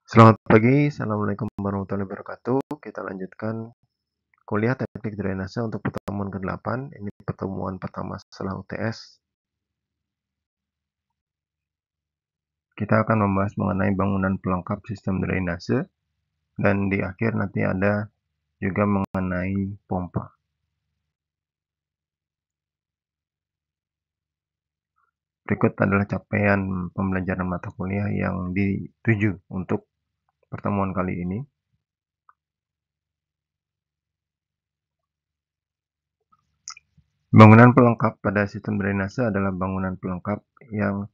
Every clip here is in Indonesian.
Selamat pagi, Assalamualaikum warahmatullahi wabarakatuh. Kita lanjutkan kuliah teknik drainase untuk pertemuan ke-8. Ini pertemuan pertama setelah UTS. Kita akan membahas mengenai bangunan pelengkap sistem drainase, dan di akhir nanti ada juga mengenai pompa. Berikut adalah capaian pembelajaran mata kuliah yang dituju untuk pertemuan kali ini. Bangunan pelengkap pada sistem drainase adalah bangunan pelengkap yang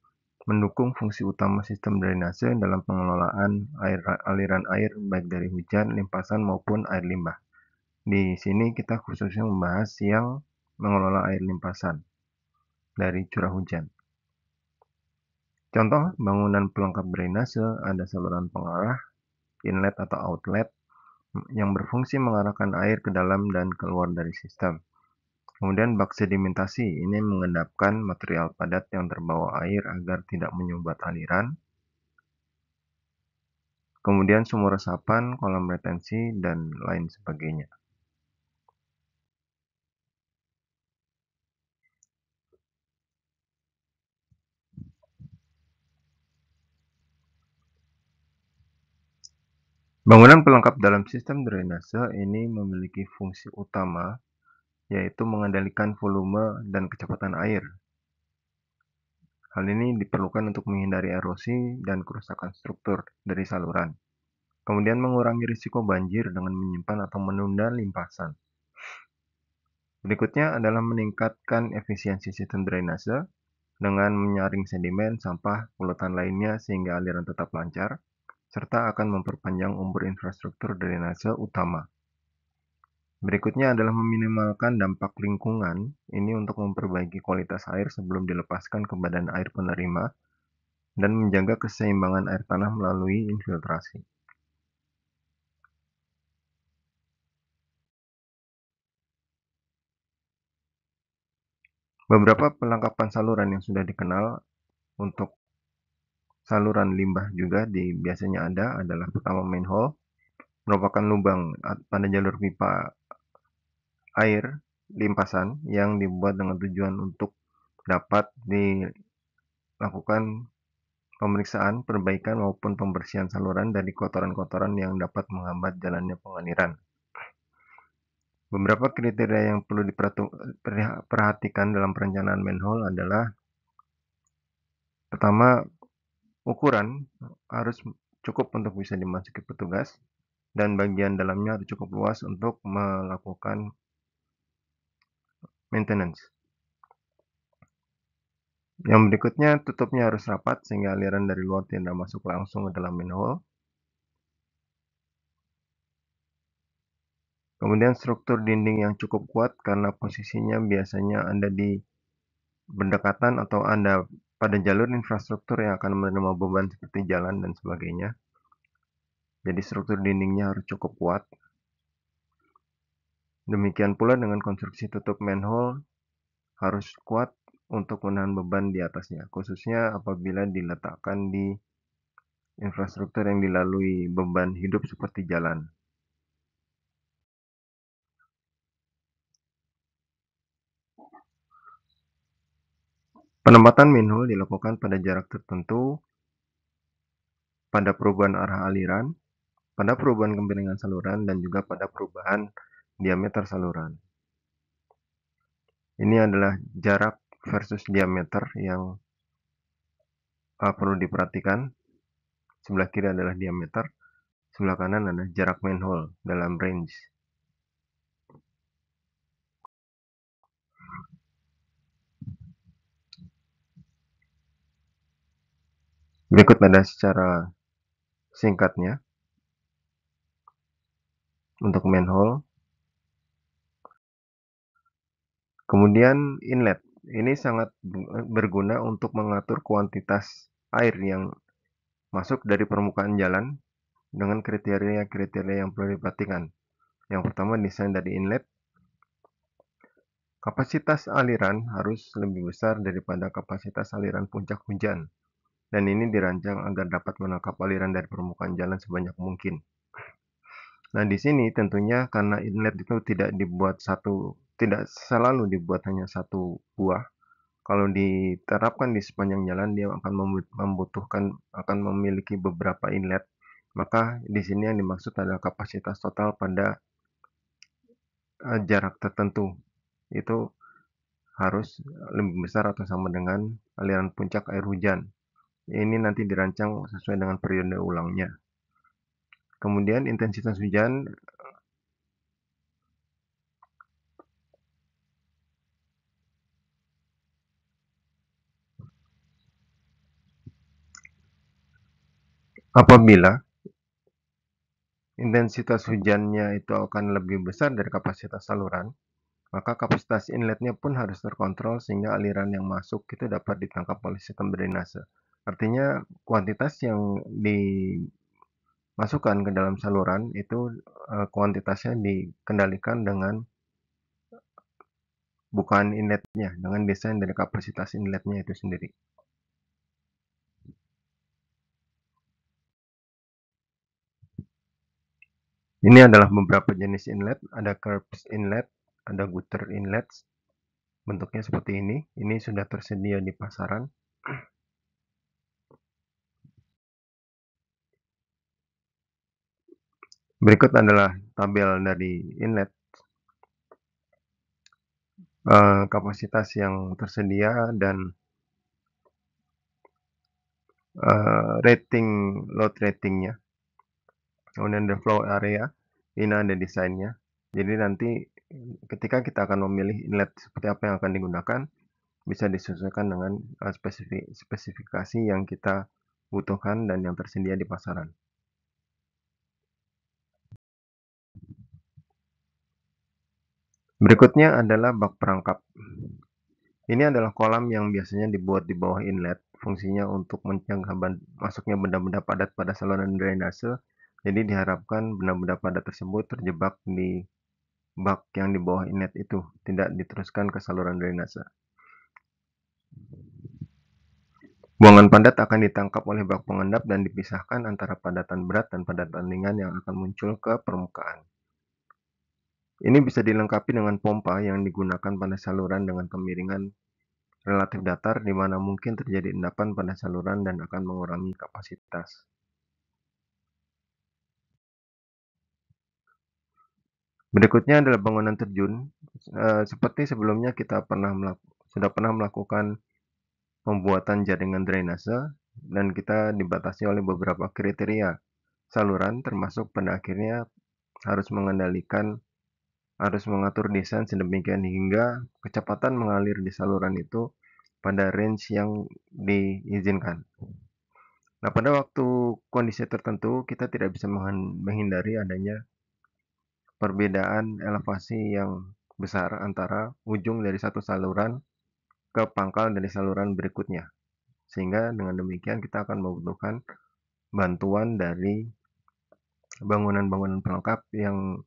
mendukung fungsi utama sistem drainase dalam pengelolaan aliran air baik dari hujan, limpasan maupun air limbah. Di sini kita khususnya membahas yang mengelola air limpasan dari curah hujan. Contoh bangunan pelengkap drainase ada saluran pengarah, inlet atau outlet yang berfungsi mengarahkan air ke dalam dan keluar dari sistem. Kemudian bak sedimentasi, ini mengendapkan material padat yang terbawa air agar tidak menyumbat aliran. Kemudian sumur resapan, kolam retensi, dan lain sebagainya. Bangunan pelengkap dalam sistem drainase ini memiliki fungsi utama, yaitu mengendalikan volume dan kecepatan air. Hal ini diperlukan untuk menghindari erosi dan kerusakan struktur dari saluran. Kemudian mengurangi risiko banjir dengan menyimpan atau menunda limpasan. Berikutnya adalah meningkatkan efisiensi sistem drainase dengan menyaring sedimen, sampah, polutan lainnya sehingga aliran tetap lancar, serta akan memperpanjang umur infrastruktur drainase utama. Berikutnya adalah meminimalkan dampak lingkungan, ini untuk memperbaiki kualitas air sebelum dilepaskan ke badan air penerima, dan menjaga keseimbangan air tanah melalui infiltrasi. Beberapa pelengkapan saluran yang sudah dikenal untuk saluran limbah juga biasanya adalah pertama manhole, merupakan lubang pada jalur pipa air limpasan yang dibuat dengan tujuan untuk dapat dilakukan pemeriksaan, perbaikan maupun pembersihan saluran dari kotoran-kotoran yang dapat menghambat jalannya pengaliran. Beberapa kriteria yang perlu diperhatikan dalam perencanaan manhole adalah pertama, ukuran harus cukup untuk bisa dimasuki petugas dan bagian dalamnya harus cukup luas untuk melakukan maintenance. Yang berikutnya, tutupnya harus rapat sehingga aliran dari luar tidak masuk langsung ke dalam manhole. Kemudian struktur dinding yang cukup kuat karena posisinya biasanya ada di berdekatan atau ada pada jalur infrastruktur yang akan menerima beban seperti jalan dan sebagainya. Jadi struktur dindingnya harus cukup kuat. Demikian pula dengan konstruksi tutup manhole harus kuat untuk menahan beban di atasnya, khususnya apabila diletakkan di infrastruktur yang dilalui beban hidup seperti jalan. Penempatan manhole dilakukan pada jarak tertentu, pada perubahan arah aliran, pada perubahan kemiringan saluran, dan juga pada perubahan diameter saluran. Ini adalah jarak versus diameter yang perlu diperhatikan. Sebelah kiri adalah diameter, sebelah kanan adalah jarak manhole dalam range. Berikut ada secara singkatnya untuk manhole. Kemudian inlet. Ini sangat berguna untuk mengatur kuantitas air yang masuk dari permukaan jalan dengan kriteria-kriteria yang perlu diperhatikan. Yang pertama, desain dari inlet. Kapasitas aliran harus lebih besar daripada kapasitas aliran puncak hujan. dan ini dirancang agar dapat menangkap aliran dari permukaan jalan sebanyak mungkin. Nah, di sini tentunya karena inlet itu tidak selalu dibuat hanya satu buah. Kalau diterapkan di sepanjang jalan, dia akan akan memiliki beberapa inlet. Maka di sini yang dimaksud adalah kapasitas total pada jarak tertentu. Itu harus lebih besar atau sama dengan aliran puncak air hujan. Ini nanti dirancang sesuai dengan periode ulangnya. Kemudian intensitas hujan apabila intensitas hujannya itu akan lebih besar dari kapasitas saluran, maka kapasitas inletnya pun harus terkontrol sehingga aliran yang masuk itu dapat ditangkap oleh sistem drainase. Artinya kuantitas yang dimasukkan ke dalam saluran itu kuantitasnya dikendalikan dengan bukaan inletnya, dengan desain dari kapasitas inletnya itu sendiri. Ini adalah beberapa jenis inlet, ada curved inlet, ada gutter inlet, bentuknya seperti ini. Ini sudah tersedia di pasaran. Berikut adalah tabel dari inlet, kapasitas yang tersedia dan load ratingnya. Kemudian the flow area, ini ada desainnya. Jadi nanti ketika kita akan memilih inlet seperti apa yang akan digunakan, bisa disesuaikan dengan spesifikasi yang kita butuhkan dan yang tersedia di pasaran. Berikutnya adalah bak perangkap. Ini adalah kolam yang biasanya dibuat di bawah inlet, fungsinya untuk mencegah masuknya benda-benda padat pada saluran drainase. Jadi diharapkan benda-benda padat tersebut terjebak di bak yang di bawah inlet itu, tidak diteruskan ke saluran drainase. Buangan padat akan ditangkap oleh bak pengendap dan dipisahkan antara padatan berat dan padatan ringan yang akan muncul ke permukaan. Ini bisa dilengkapi dengan pompa yang digunakan pada saluran dengan kemiringan relatif datar di mana mungkin terjadi endapan pada saluran dan akan mengurangi kapasitas. Berikutnya adalah bangunan terjun. Seperti sebelumnya kita sudah pernah melakukan pembuatan jaringan drainase dan kita dibatasi oleh beberapa kriteria saluran, termasuk pada akhirnya harus mengatur desain sedemikian hingga kecepatan mengalir di saluran itu pada range yang diizinkan. Nah, pada waktu kondisi tertentu kita tidak bisa menghindari adanya perbedaan elevasi yang besar antara ujung dari satu saluran ke pangkal dari saluran berikutnya. Sehingga dengan demikian kita akan membutuhkan bantuan dari bangunan-bangunan pelengkap yang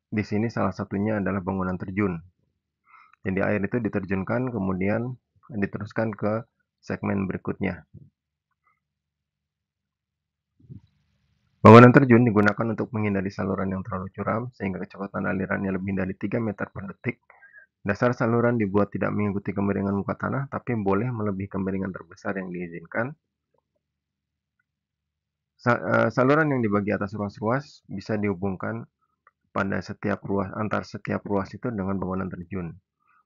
di sini salah satunya adalah bangunan terjun. Jadi air itu diterjunkan kemudian diteruskan ke segmen berikutnya. Bangunan terjun digunakan untuk menghindari saluran yang terlalu curam sehingga kecepatan alirannya lebih dari 3 meter per detik. Dasar saluran dibuat tidak mengikuti kemiringan muka tanah, tapi boleh melebihi kemiringan terbesar yang diizinkan. Saluran yang dibagi atas ruas-ruas bisa dihubungkan pada antar setiap ruas itu dengan bangunan terjun.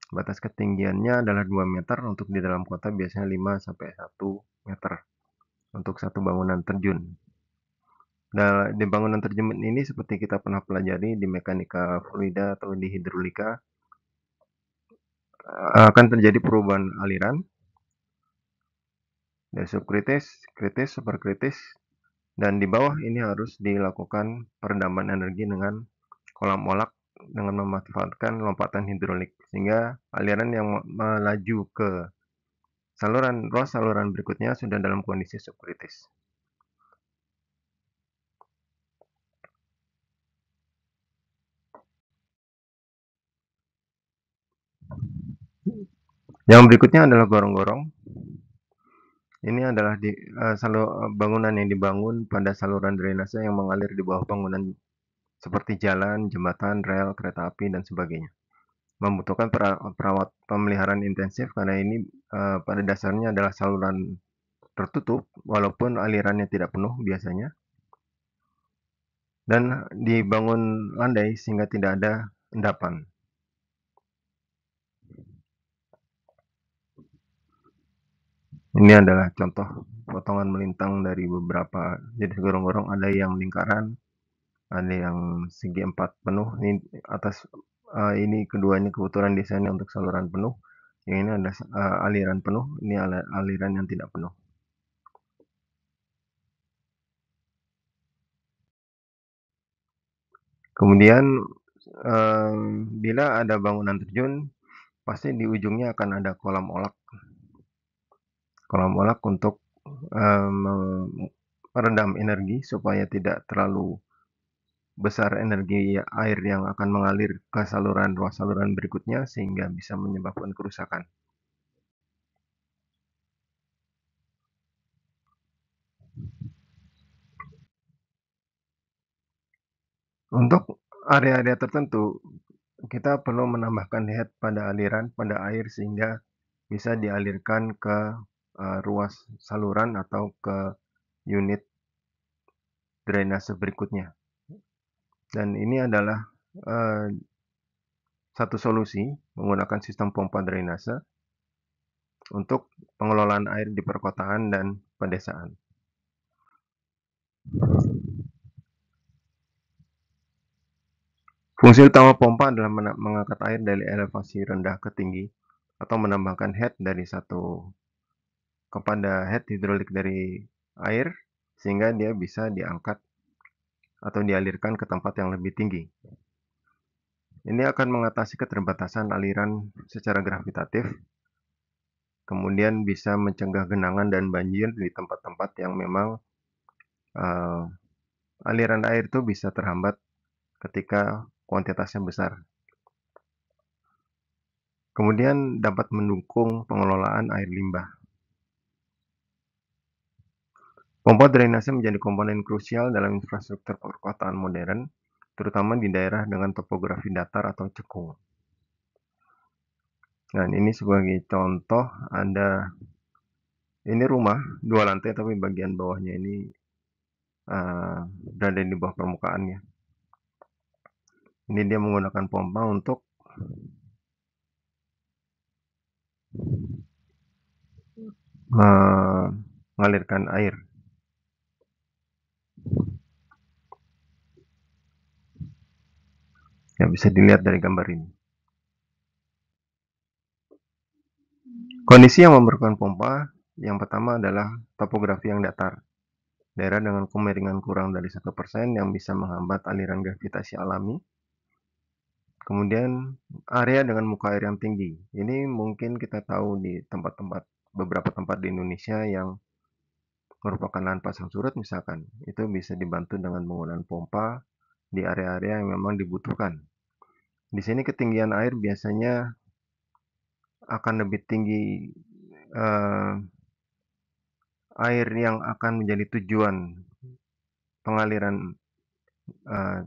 Batas ketinggiannya adalah 2 meter, untuk di dalam kota biasanya 5 sampai 1 meter untuk satu bangunan terjun. Nah, di bangunan terjun ini seperti kita pernah pelajari di mekanika fluida atau di hidrolika, akan terjadi perubahan aliran dari subkritis, kritis, superkritis, dan di bawah ini harus dilakukan peredaman energi dengan kolam olak dengan memanfaatkan lompatan hidrolik sehingga aliran yang melaju ke ruas saluran berikutnya sudah dalam kondisi subkritis. Yang berikutnya adalah gorong-gorong. Ini adalah bangunan yang dibangun pada saluran drainase yang mengalir di bawah bangunan seperti jalan, jembatan, rel, kereta api, dan sebagainya. Membutuhkan pemeliharaan intensif karena ini pada dasarnya adalah saluran tertutup walaupun alirannya tidak penuh biasanya, dan dibangun landai sehingga tidak ada endapan. Ini adalah contoh potongan melintang dari beberapa jenis gorong-gorong, ada yang lingkaran, ada yang segi empat penuh. Ini atas ini keduanya kebetulan desainnya untuk saluran penuh. Yang ini ada aliran penuh, ini aliran yang tidak penuh. Kemudian bila ada bangunan terjun, pasti di ujungnya akan ada kolam olak. Kolam olak untuk meredam energi supaya tidak terlalu besar energi air yang akan mengalir ke ruas saluran berikutnya sehingga bisa menyebabkan kerusakan. Untuk area-area tertentu, kita perlu menambahkan head pada pada air sehingga bisa dialirkan ke ruas saluran atau ke unit drainase berikutnya. Dan ini adalah uh, satu solusi menggunakan sistem pompa drainase untuk pengelolaan air di perkotaan dan pedesaan. Fungsi utama pompa adalah mengangkat air dari elevasi rendah ke tinggi atau menambahkan head dari satu kepada head hidrolik dari air sehingga dia bisa diangkat atau dialirkan ke tempat yang lebih tinggi. Ini akan mengatasi keterbatasan aliran secara gravitatif, kemudian bisa mencegah genangan dan banjir di tempat-tempat yang memang uh, aliran air itu bisa terhambat ketika kuantitasnya besar. Kemudian dapat mendukung pengelolaan air limbah. Pompa drainase menjadi komponen krusial dalam infrastruktur perkotaan modern, terutama di daerah dengan topografi datar atau cekung. Dan ini sebagai contoh, ini rumah 2 lantai tapi bagian bawahnya ini berada di bawah permukaannya. Ini dia menggunakan pompa untuk mengalirkan air. Ya, bisa dilihat dari gambar ini. Kondisi yang memerlukan pompa yang pertama adalah topografi yang datar. Daerah dengan kemiringan kurang dari 1% yang bisa menghambat aliran gravitasi alami. Kemudian area dengan muka air yang tinggi. Ini mungkin kita tahu di beberapa tempat di Indonesia yang merupakan lahan pasang surut misalkan. Itu bisa dibantu dengan penggunaan pompa di area-area yang memang dibutuhkan. Di sini ketinggian air biasanya akan lebih tinggi, eh, air yang akan menjadi tujuan pengaliran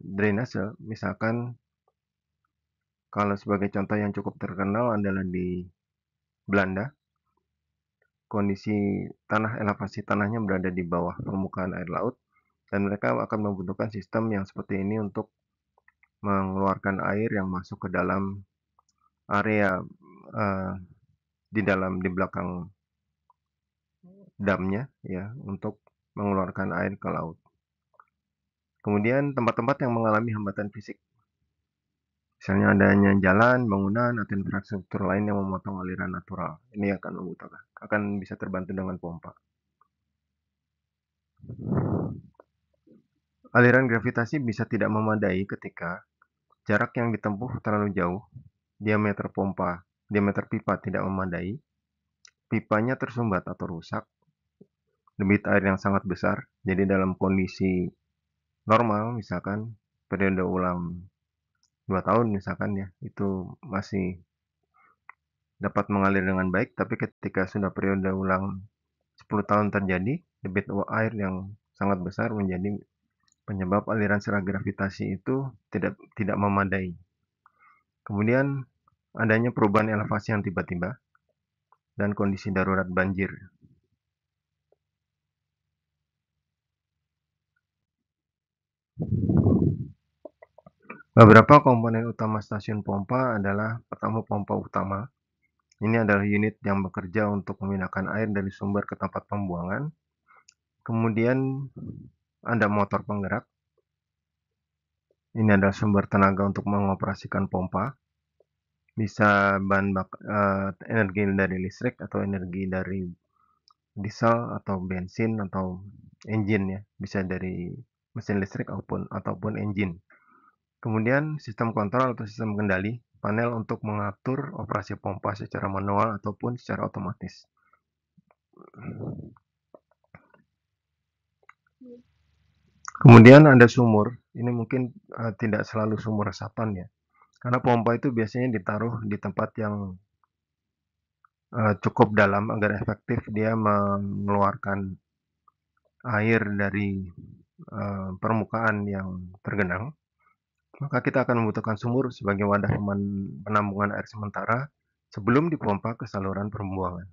drainase. Misalkan kalau sebagai contoh yang cukup terkenal adalah di Belanda, kondisi elevasi tanahnya berada di bawah permukaan air laut, dan mereka akan membutuhkan sistem yang seperti ini untuk mengeluarkan air yang masuk ke dalam area di belakang damnya, ya, untuk mengeluarkan air ke laut. Kemudian tempat-tempat yang mengalami hambatan fisik, misalnya adanya jalan, bangunan, atau infrastruktur lain yang memotong aliran natural, ini akan bisa terbantu dengan pompa. Aliran gravitasi bisa tidak memadai ketika jarak yang ditempuh terlalu jauh, diameter pipa tidak memadai, pipanya tersumbat atau rusak, debit air yang sangat besar. Jadi dalam kondisi normal, misalkan periode ulang 2 tahun misalkan ya, itu masih dapat mengalir dengan baik, tapi ketika sudah periode ulang 10 tahun terjadi, debit air yang sangat besar menjadi penyebab aliran serat gravitasi itu tidak memadai. Kemudian adanya perubahan elevasi yang tiba-tiba dan kondisi darurat banjir. Beberapa komponen utama stasiun pompa adalah pertama pompa utama. Ini adalah unit yang bekerja untuk memindahkan air dari sumber ke tempat pembuangan. Kemudian ada motor penggerak. Ini adalah sumber tenaga untuk mengoperasikan pompa. Bisa energi dari listrik atau energi dari diesel atau bensin atau engine ya. Bisa dari mesin listrik ataupun engine. Kemudian sistem kontrol atau sistem kendali, panel untuk mengatur operasi pompa secara manual ataupun secara otomatis. Kemudian ada sumur, ini mungkin tidak selalu sumur resapan ya, karena pompa itu biasanya ditaruh di tempat yang cukup dalam agar efektif dia mengeluarkan air dari permukaan yang tergenang. Maka kita akan membutuhkan sumur sebagai wadah penampungan air sementara sebelum dipompa ke saluran pembuangan.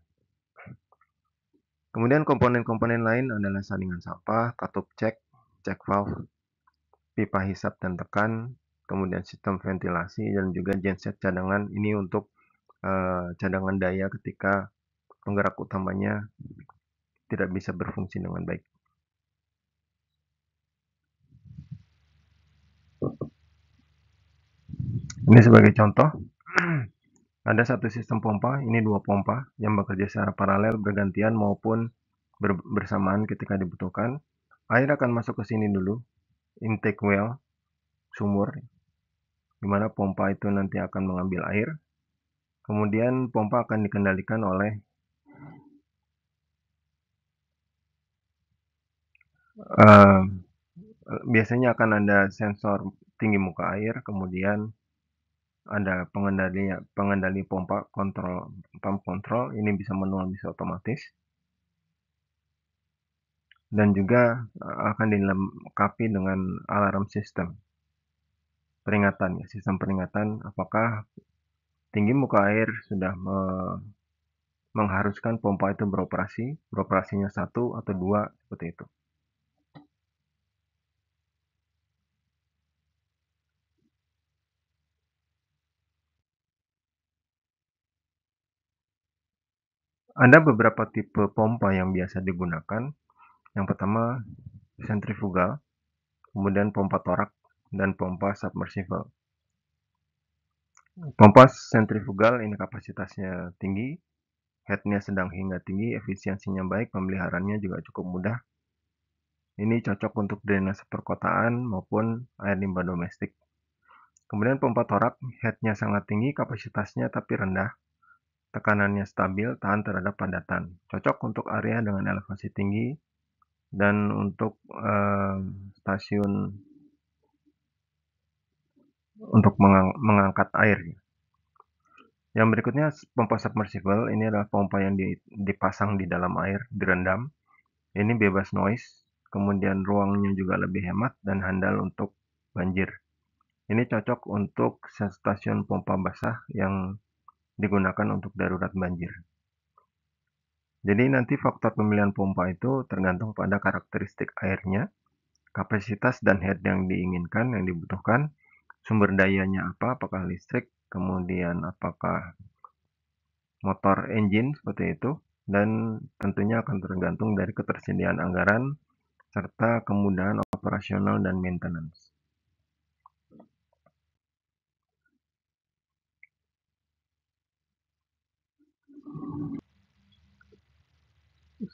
Kemudian komponen-komponen lain adalah saringan sampah, katup cek valve, pipa hisap dan tekan, kemudian sistem ventilasi dan juga genset cadangan. Ini untuk cadangan daya ketika penggerak utamanya tidak bisa berfungsi dengan baik. Ini sebagai contoh, ada satu sistem pompa, ini dua pompa yang bekerja secara paralel bergantian maupun bersamaan ketika dibutuhkan. Air akan masuk ke sini dulu, intake well, sumur, di mana pompa itu nanti akan mengambil air. Kemudian pompa akan dikendalikan oleh biasanya akan ada sensor tinggi muka air, kemudian ada pengendali pompa pump kontrol, ini bisa manual bisa otomatis. Dan juga akan dilengkapi dengan alarm sistem peringatan ya, sistem peringatan apakah tinggi muka air sudah mengharuskan pompa itu beroperasinya 1 atau 2 seperti itu. Ada beberapa tipe pompa yang biasa digunakan. Yang pertama sentrifugal, kemudian pompa torak, dan pompa submersible. Pompa sentrifugal ini kapasitasnya tinggi, headnya sedang hingga tinggi, efisiensinya baik, pemeliharaannya juga cukup mudah. Ini cocok untuk drainase perkotaan maupun air limbah domestik. Kemudian pompa torak, headnya sangat tinggi, kapasitasnya tapi rendah, tekanannya stabil, tahan terhadap padatan. Cocok untuk area dengan elevasi tinggi dan untuk stasiun untuk mengangkat air. Yang berikutnya pompa submersible, ini adalah pompa yang dipasang di dalam air, direndam. Ini bebas noise, kemudian ruangnya juga lebih hemat dan handal untuk banjir. Ini cocok untuk stasiun pompa basah yang digunakan untuk darurat banjir. Jadi nanti faktor pemilihan pompa itu tergantung pada karakteristik airnya, kapasitas dan head yang diinginkan, yang dibutuhkan, sumber dayanya apa, apakah listrik, kemudian apakah motor engine seperti itu, dan tentunya akan tergantung dari ketersediaan anggaran serta kemudahan operasional dan maintenance.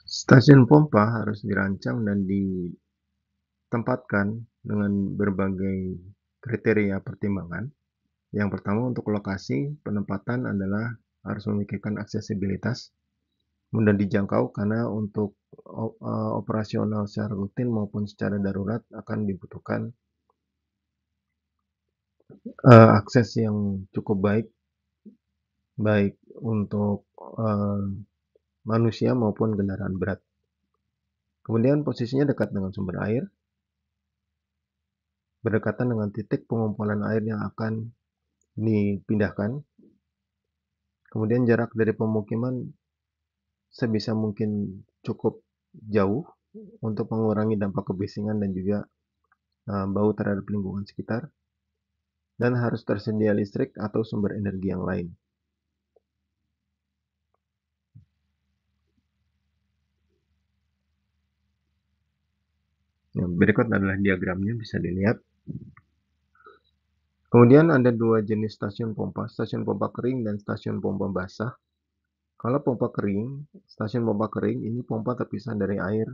Stasiun pompa harus dirancang dan ditempatkan dengan berbagai kriteria pertimbangan. Yang pertama untuk lokasi, penempatan adalah harus memikirkan aksesibilitas, mudah dijangkau karena untuk operasional secara rutin maupun secara darurat akan dibutuhkan akses yang cukup baik untuk manusia maupun kendaraan berat. Kemudian posisinya dekat dengan sumber air, berdekatan dengan titik pengumpulan air yang akan dipindahkan. Kemudian jarak dari pemukiman sebisa mungkin cukup jauh untuk mengurangi dampak kebisingan dan juga bau terhadap lingkungan sekitar, dan harus tersedia listrik atau sumber energi yang lain. Nah, berikut adalah diagramnya, bisa dilihat. Kemudian ada dua jenis stasiun pompa kering dan stasiun pompa basah. Kalau pompa kering, stasiun pompa kering ini pompa terpisah dari air,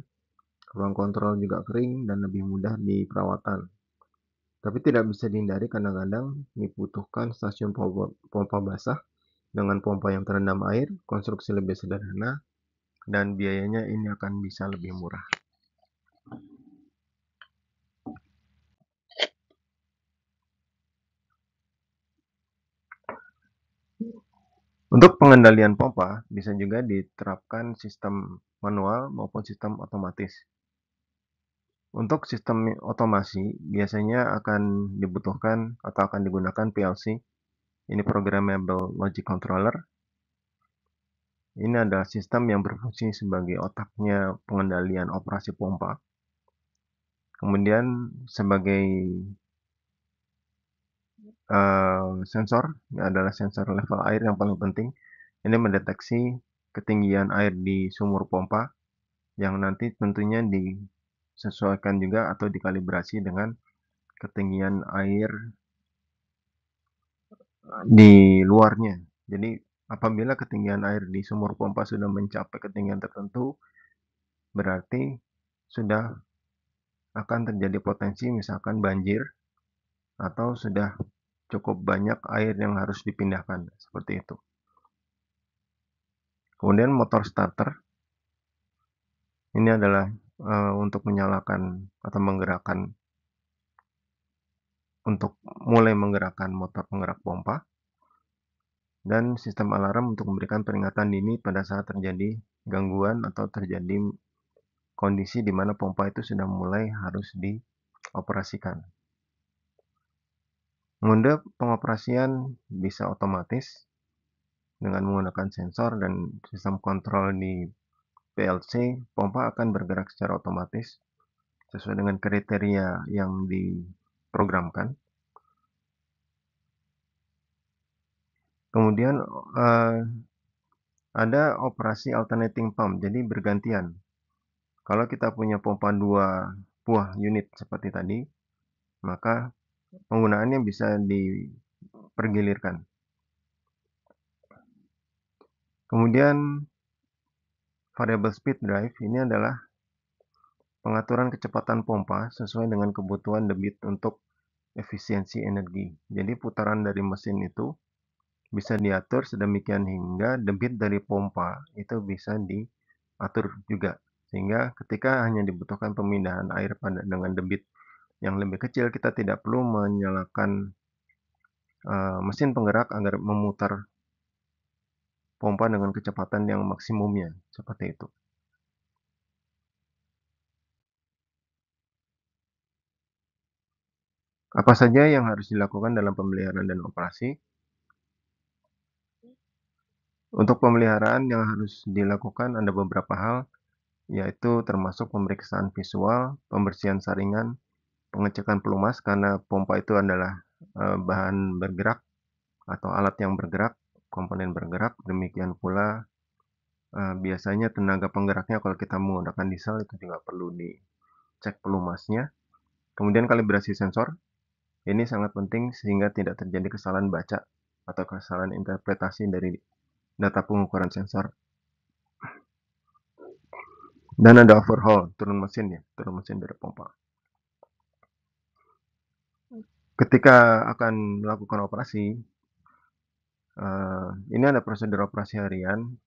ruang kontrol juga kering dan lebih mudah di perawatan. Tapi tidak bisa dihindari, kadang-kadang dibutuhkan stasiun pompa basah dengan pompa yang terendam air, konstruksi lebih sederhana, dan biayanya ini akan bisa lebih murah. Untuk pengendalian pompa, bisa juga diterapkan sistem manual maupun sistem otomatis. Untuk sistem otomasi, biasanya akan dibutuhkan atau akan digunakan PLC. Ini Programmable Logic Controller. Ini adalah sistem yang berfungsi sebagai otaknya pengendalian operasi pompa. Kemudian sebagai sensor, ini adalah sensor level air yang paling penting. Ini mendeteksi ketinggian air di sumur pompa yang nanti tentunya disesuaikan juga atau dikalibrasi dengan ketinggian air di luarnya. Jadi apabila ketinggian air di sumur pompa sudah mencapai ketinggian tertentu, berarti sudah akan terjadi potensi misalkan banjir atau sudah cukup banyak air yang harus dipindahkan, seperti itu. Kemudian motor starter, ini adalah untuk menyalakan atau menggerakkan, untuk mulai menggerakkan motor penggerak pompa, dan sistem alarm untuk memberikan peringatan dini pada saat terjadi gangguan atau terjadi kondisi di mana pompa itu sudah mulai harus dioperasikan. Mode pengoperasian bisa otomatis dengan menggunakan sensor dan sistem kontrol di PLC. Pompa akan bergerak secara otomatis sesuai dengan kriteria yang diprogramkan. Kemudian ada operasi alternating pump, jadi bergantian. Kalau kita punya pompa 2 buah unit seperti tadi, maka penggunaannya bisa dipergilirkan. Kemudian variable speed drive ini adalah pengaturan kecepatan pompa sesuai dengan kebutuhan debit untuk efisiensi energi. Jadi putaran dari mesin itu bisa diatur sedemikian hingga debit dari pompa itu bisa diatur juga. Sehingga ketika hanya dibutuhkan pemindahan air dengan debit yang lebih kecil, kita tidak perlu menyalakan mesin penggerak agar memutar pompa dengan kecepatan yang maksimumnya, seperti itu. Apa saja yang harus dilakukan dalam pemeliharaan dan operasi? Untuk pemeliharaan yang harus dilakukan ada beberapa hal, yaitu termasuk pemeriksaan visual, pembersihan saringan, pengecekan pelumas karena pompa itu adalah bahan bergerak atau alat yang bergerak, komponen bergerak. Demikian pula biasanya tenaga penggeraknya kalau kita menggunakan diesel itu juga perlu dicek pelumasnya. Kemudian kalibrasi sensor, ini sangat penting sehingga tidak terjadi kesalahan baca atau kesalahan interpretasi dari data pengukuran sensor. Dan ada overhaul, turun mesin dari pompa. Ketika akan melakukan operasi, ini ada prosedur operasi harian,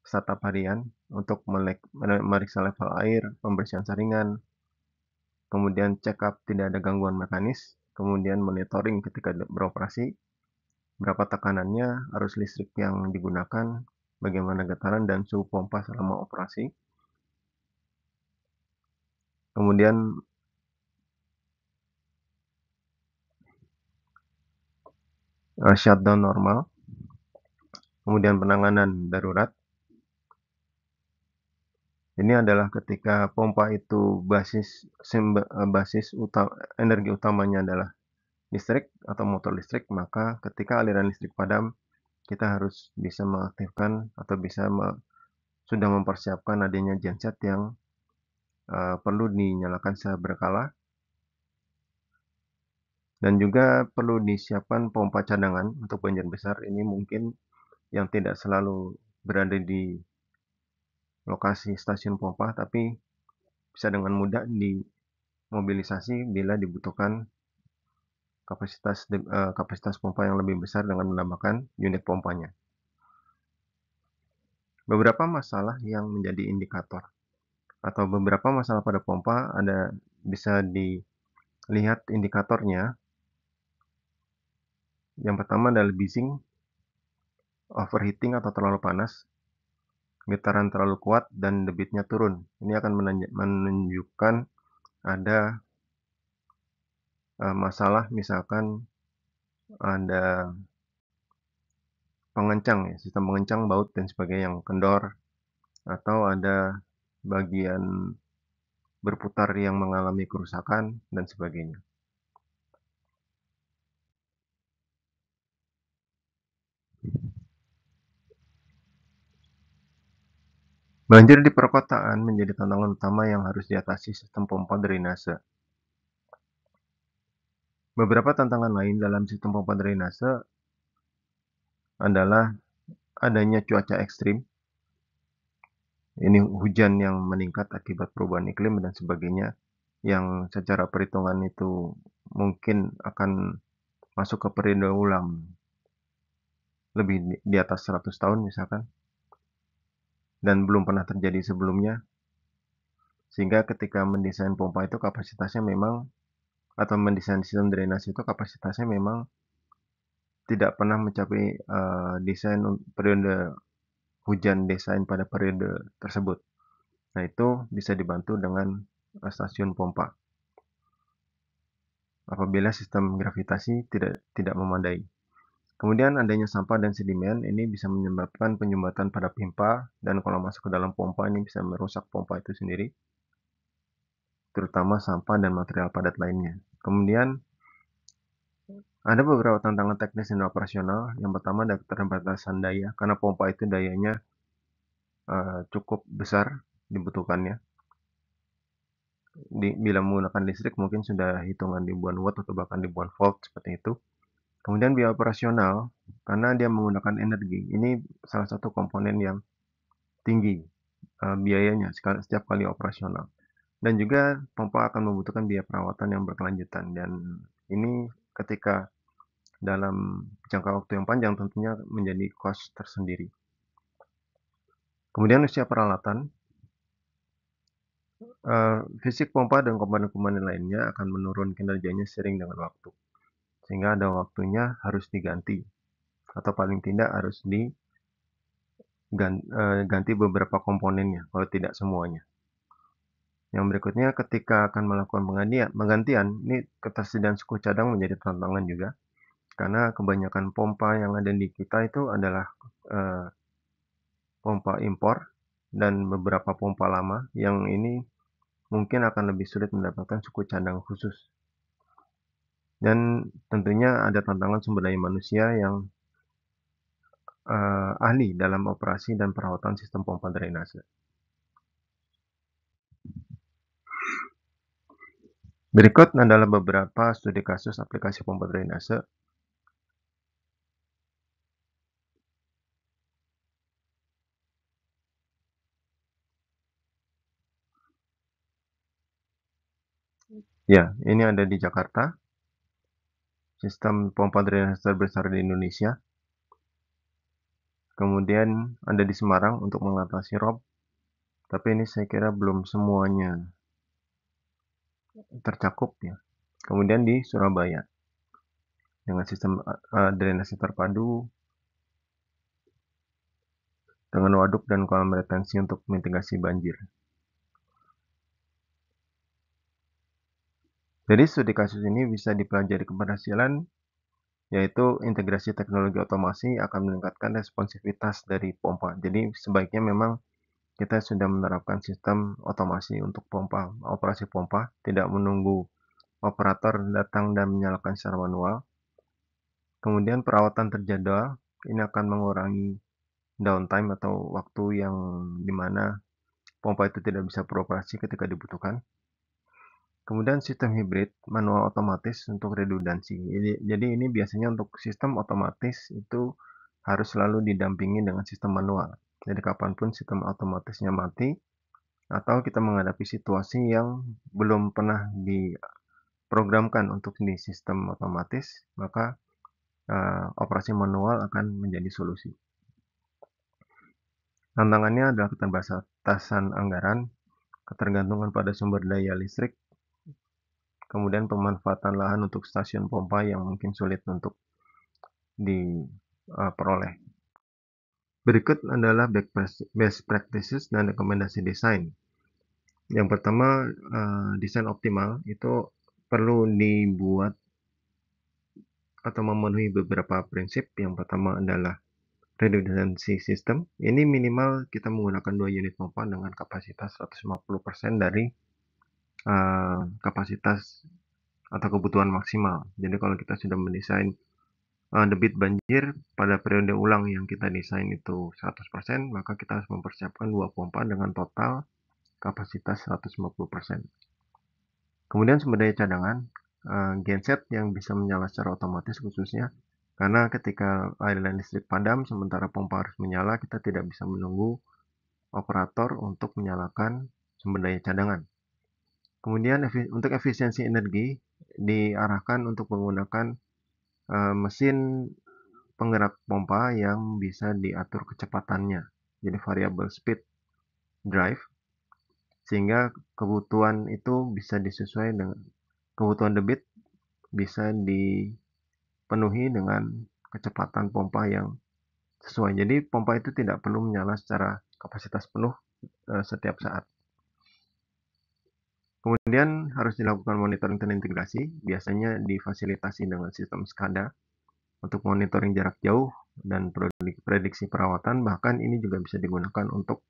startup harian, untuk memeriksa level air, pembersihan saringan, kemudian check up tidak ada gangguan mekanis, kemudian monitoring ketika beroperasi, berapa tekanannya, arus listrik yang digunakan, bagaimana getaran dan suhu pompa selama operasi. kemudian shutdown normal, kemudian penanganan darurat. Ini adalah ketika pompa itu basis energi utamanya adalah listrik atau motor listrik, maka ketika aliran listrik padam, kita harus bisa mengaktifkan atau sudah mempersiapkan adanya genset yang perlu dinyalakan secara berkala, dan juga perlu disiapkan pompa cadangan untuk banjir besar. Ini mungkin yang tidak selalu berada di lokasi stasiun pompa, tapi bisa dengan mudah dimobilisasi bila dibutuhkan kapasitas pompa yang lebih besar dengan menambahkan unit pompanya. Beberapa masalah yang menjadi indikator atau beberapa masalah pada pompa bisa dilihat indikatornya. Yang pertama adalah bising, overheating atau terlalu panas, getaran terlalu kuat, dan debitnya turun. Ini akan menunjukkan ada masalah, misalkan ada pengencang, ya, sistem pengencang, baut, dan sebagainya yang kendor, atau ada bagian berputar yang mengalami kerusakan, dan sebagainya. Banjir di perkotaan menjadi tantangan utama yang harus diatasi sistem pompa drainase. Beberapa tantangan lain dalam sistem pompa drainase adalah adanya cuaca ekstrim. Ini hujan yang meningkat akibat perubahan iklim dan sebagainya, yang secara perhitungan itu mungkin akan masuk ke periode ulang lebih di atas 100 tahun misalkan, dan belum pernah terjadi sebelumnya, sehingga ketika mendesain pompa itu kapasitasnya memang, atau mendesain sistem drainase itu kapasitasnya memang tidak pernah mencapai desain periode hujan desain pada periode tersebut. Nah, itu bisa dibantu dengan stasiun pompa apabila sistem gravitasi tidak memadai. Kemudian adanya sampah dan sedimen ini bisa menyebabkan penyumbatan pada pipa, dan kalau masuk ke dalam pompa ini bisa merusak pompa itu sendiri, terutama sampah dan material padat lainnya. Kemudian ada beberapa tantangan teknis dan operasional. Yang pertama ada keterbatasan daya, karena pompa itu dayanya cukup besar dibutuhkannya. Bila menggunakan listrik mungkin sudah hitungan ribuan watt atau bahkan ribuan volt seperti itu. Kemudian biaya operasional, karena dia menggunakan energi. Ini salah satu komponen yang tinggi biayanya setiap kali operasional. Dan juga pompa akan membutuhkan biaya perawatan yang berkelanjutan. Dan ini ketika dalam jangka waktu yang panjang tentunya menjadi cost tersendiri. Kemudian usia peralatan. Fisik pompa dan komponen-komponen lainnya akan menurun kinerjanya seiring dengan waktu. Sehingga ada waktunya harus diganti. Atau paling tidak harus diganti beberapa komponennya, kalau tidak semuanya. Yang berikutnya, ketika akan melakukan penggantian, ini ketersediaan suku cadang menjadi tantangan juga. Karena kebanyakan pompa yang ada di kita itu adalah pompa impor, dan beberapa pompa lama yang ini mungkin akan lebih sulit mendapatkan suku cadang khusus. Dan tentunya ada tantangan sumber daya manusia yang ahli dalam operasi dan perawatan sistem pompa drainase. Berikut adalah beberapa studi kasus aplikasi pompa drainase. Ya, ini ada di Jakarta, sistem pompa drainase terbesar di Indonesia. Kemudian ada di Semarang untuk mengatasi rob, tapi ini saya kira belum semuanya tercakup ya. Kemudian di Surabaya dengan sistem drainase terpadu dengan waduk dan kolam retensi untuk mitigasi banjir. Jadi studi kasus ini bisa dipelajari keberhasilan, yaitu integrasi teknologi otomasi akan meningkatkan responsivitas dari pompa. Jadi sebaiknya memang kita sudah menerapkan sistem otomasi untuk pompa, operasi pompa, tidak menunggu operator datang dan menyalakan secara manual. Kemudian perawatan terjadwal, ini akan mengurangi downtime atau waktu yang dimana pompa itu tidak bisa beroperasi ketika dibutuhkan. Kemudian sistem hibrid, manual otomatis untuk redundansi. Jadi ini biasanya untuk sistem otomatis itu harus selalu didampingi dengan sistem manual. Jadi kapanpun sistem otomatisnya mati, atau kita menghadapi situasi yang belum pernah diprogramkan untuk di sistem otomatis, maka operasi manual akan menjadi solusi. Tantangannya adalah keterbatasan anggaran, ketergantungan pada sumber daya listrik, kemudian pemanfaatan lahan untuk stasiun pompa yang mungkin sulit untuk diperoleh. Berikut adalah best practices dan rekomendasi desain. Yang pertama, desain optimal itu perlu dibuat atau memenuhi beberapa prinsip. Yang pertama adalah redundancy system. Ini minimal kita menggunakan 2 unit pompa dengan kapasitas 150% dari kapasitas atau kebutuhan maksimal. Jadi kalau kita sudah mendesain debit banjir pada periode ulang yang kita desain itu 100%, maka kita harus mempersiapkan 2 pompa dengan total kapasitas 150%. Kemudian sumber daya cadangan, genset yang bisa menyala secara otomatis khususnya, karena ketika aliran listrik padam sementara pompa harus menyala, kita tidak bisa menunggu operator untuk menyalakan sumber daya cadangan. Kemudian untuk efisiensi energi diarahkan untuk menggunakan mesin penggerak pompa yang bisa diatur kecepatannya, jadi variable speed drive, sehingga kebutuhan itu bisa disesuaikan dengan kebutuhan debit bisa dipenuhi dengan kecepatan pompa yang sesuai. Jadi pompa itu tidak perlu menyala secara kapasitas penuh setiap saat. Kemudian harus dilakukan monitoring terintegrasi, biasanya difasilitasi dengan sistem SCADA untuk monitoring jarak jauh dan prediksi perawatan. Bahkan ini juga bisa digunakan untuk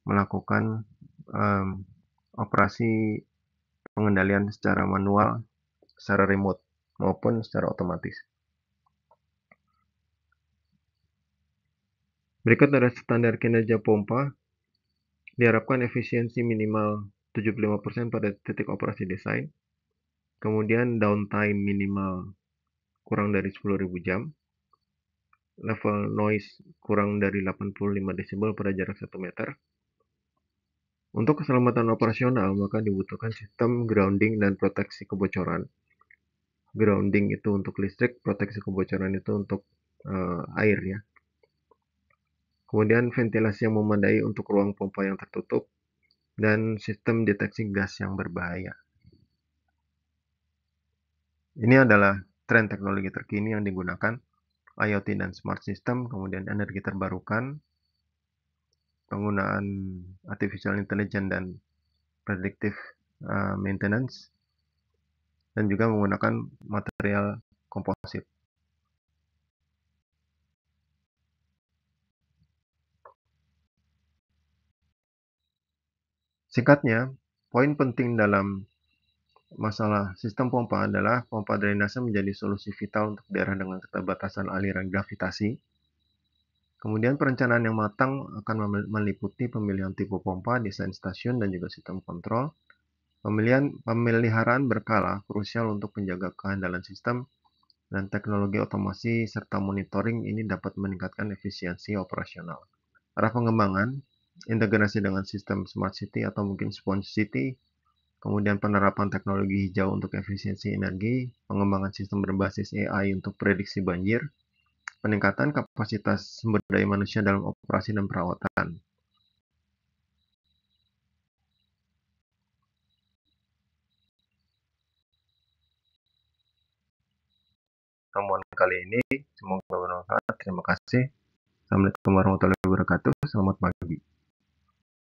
melakukan operasi pengendalian secara manual, secara remote, maupun secara otomatis. Berikut ada standar kinerja pompa. Diharapkan efisiensi minimal 75% pada titik operasi desain. Kemudian downtime minimal kurang dari 10.000 jam. Level noise kurang dari 85 desibel pada jarak 1 meter. Untuk keselamatan operasional, maka dibutuhkan sistem grounding dan proteksi kebocoran. Grounding itu untuk listrik, proteksi kebocoran itu untuk air ya. Kemudian ventilasi yang memadai untuk ruang pompa yang tertutup, dan sistem deteksi gas yang berbahaya. Ini adalah tren teknologi terkini yang digunakan, IoT dan smart system, kemudian energi terbarukan, penggunaan artificial intelligence dan predictive maintenance, dan juga menggunakan material komposit. Singkatnya, poin penting dalam masalah sistem pompa adalah pompa drainase menjadi solusi vital untuk daerah dengan keterbatasan aliran gravitasi. Kemudian perencanaan yang matang akan meliputi pemilihan tipe pompa, desain stasiun, dan juga sistem kontrol. Pemeliharaan berkala krusial untuk menjaga keandalan sistem, dan teknologi otomasi serta monitoring ini dapat meningkatkan efisiensi operasional. Arah pengembangan, integrasi dengan sistem smart city atau mungkin sponge city, kemudian penerapan teknologi hijau untuk efisiensi energi, pengembangan sistem berbasis AI untuk prediksi banjir, peningkatan kapasitas sumber daya manusia dalam operasi dan perawatan. Temuan kali ini semoga bermanfaat. Terima kasih. Assalamualaikum warahmatullahi wabarakatuh. Selamat pagi.